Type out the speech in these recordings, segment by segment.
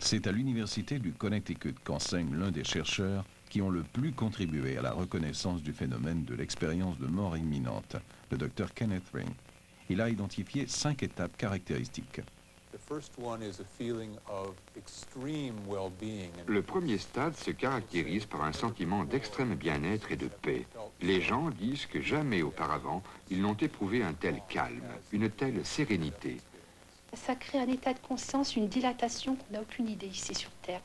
C'est à l'université du Connecticut qu'enseigne l'un des chercheurs qui ont le plus contribué à la reconnaissance du phénomène de l'expérience de mort imminente, le Dr Kenneth Ring. Il a identifié 5 étapes caractéristiques. Le premier stade se caractérise par un sentiment d'extrême bien-être et de paix. Les gens disent que jamais auparavant, ils n'ont éprouvé un tel calme, une telle sérénité. Ça crée un état de conscience, une dilatation qu'on n'a aucune idée ici sur Terre.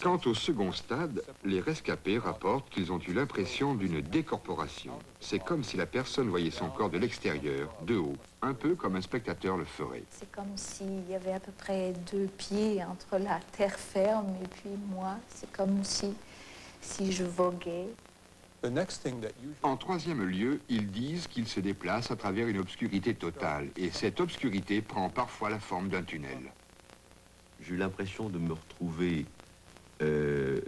Quant au second stade, les rescapés rapportent qu'ils ont eu l'impression d'une décorporation. C'est comme si la personne voyait son corps de l'extérieur, de haut, un peu comme un spectateur le ferait. C'est comme s'il y avait à peu près 2 pieds entre la terre ferme et puis moi. C'est comme si je voguais. En troisième lieu, ils disent qu'ils se déplacent à travers une obscurité totale, et cette obscurité prend parfois la forme d'un tunnel. J'ai eu l'impression de me retrouver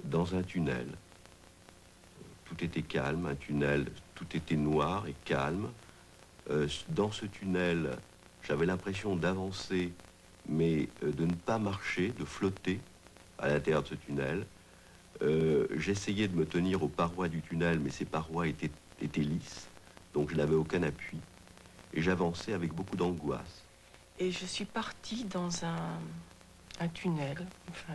dans un tunnel. Tout était calme, un tunnel, tout était noir et calme. Dans ce tunnel, j'avais l'impression d'avancer, mais de ne pas marcher, de flotter à l'intérieur de ce tunnel. J'essayais de me tenir aux parois du tunnel, mais ces parois étaient lisses, donc je n'avais aucun appui. Et j'avançais avec beaucoup d'angoisse. Et je suis partie dans un tunnel, enfin,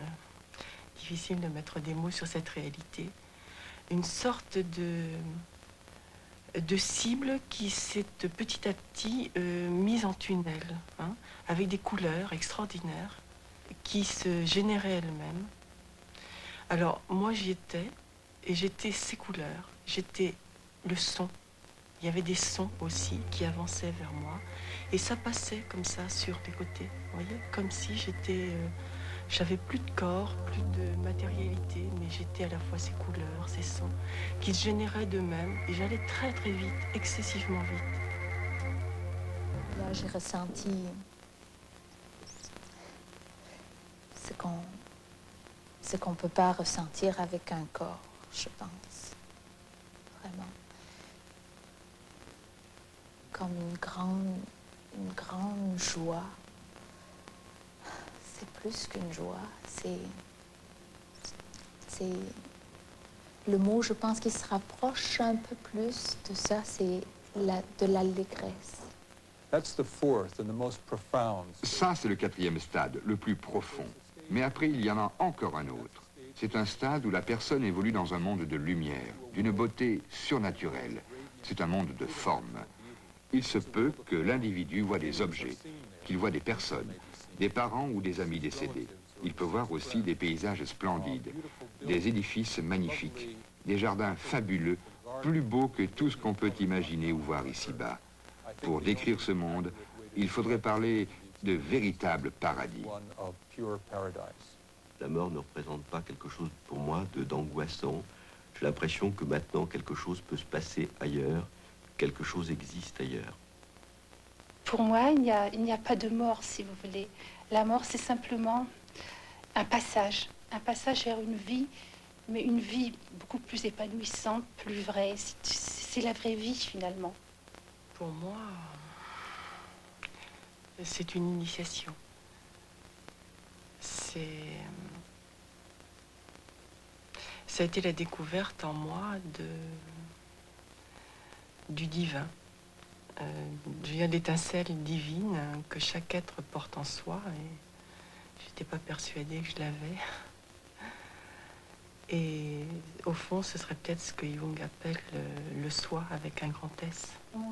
difficile de mettre des mots sur cette réalité, une sorte de cible qui s'est petit à petit mise en tunnel, hein, avec des couleurs extraordinaires qui se généraient elles-mêmes. Alors moi j'y étais, et j'étais ces couleurs, j'étais le son. Il y avait des sons aussi qui avançaient vers moi. Et ça passait comme ça sur les côtés, vous voyez, comme si j'avais plus de corps, plus de matérialité, mais j'étais à la fois ces couleurs, ces sons, qui se généraient d'eux-mêmes, et j'allais très très vite, excessivement vite. Là, j'ai ressenti ce qu'on ne peut pas ressentir avec un corps, je pense. Vraiment. Comme une grande joie. C'est plus qu'une joie, c'est le mot, je pense, qui se rapproche un peu plus de ça, c'est de l'allégresse. Ça, c'est le quatrième stade, le plus profond. Mais après, il y en a encore un autre. C'est un stade où la personne évolue dans un monde de lumière, d'une beauté surnaturelle. C'est un monde de formes. Il se peut que l'individu voit des objets, qu'il voit des personnes, des parents ou des amis décédés. Il peut voir aussi des paysages splendides, des édifices magnifiques, des jardins fabuleux, plus beaux que tout ce qu'on peut imaginer ou voir ici-bas. Pour décrire ce monde, il faudrait parler de véritable paradis. La mort ne représente pas quelque chose pour moi d'angoissant. J'ai l'impression que maintenant quelque chose peut se passer ailleurs, quelque chose existe ailleurs. Pour moi, il n'y a pas de mort, si vous voulez. La mort, c'est simplement un passage vers une vie, mais une vie beaucoup plus épanouissante, plus vraie. C'est la vraie vie, finalement. Pour moi, c'est une initiation. Ça a été la découverte en moi du divin. Je viens d'étincelles divines que chaque être porte en soi, et je n'étais pas persuadée que je l'avais. Et au fond, ce serait peut-être ce que Jung appelle le soi avec un grand S. On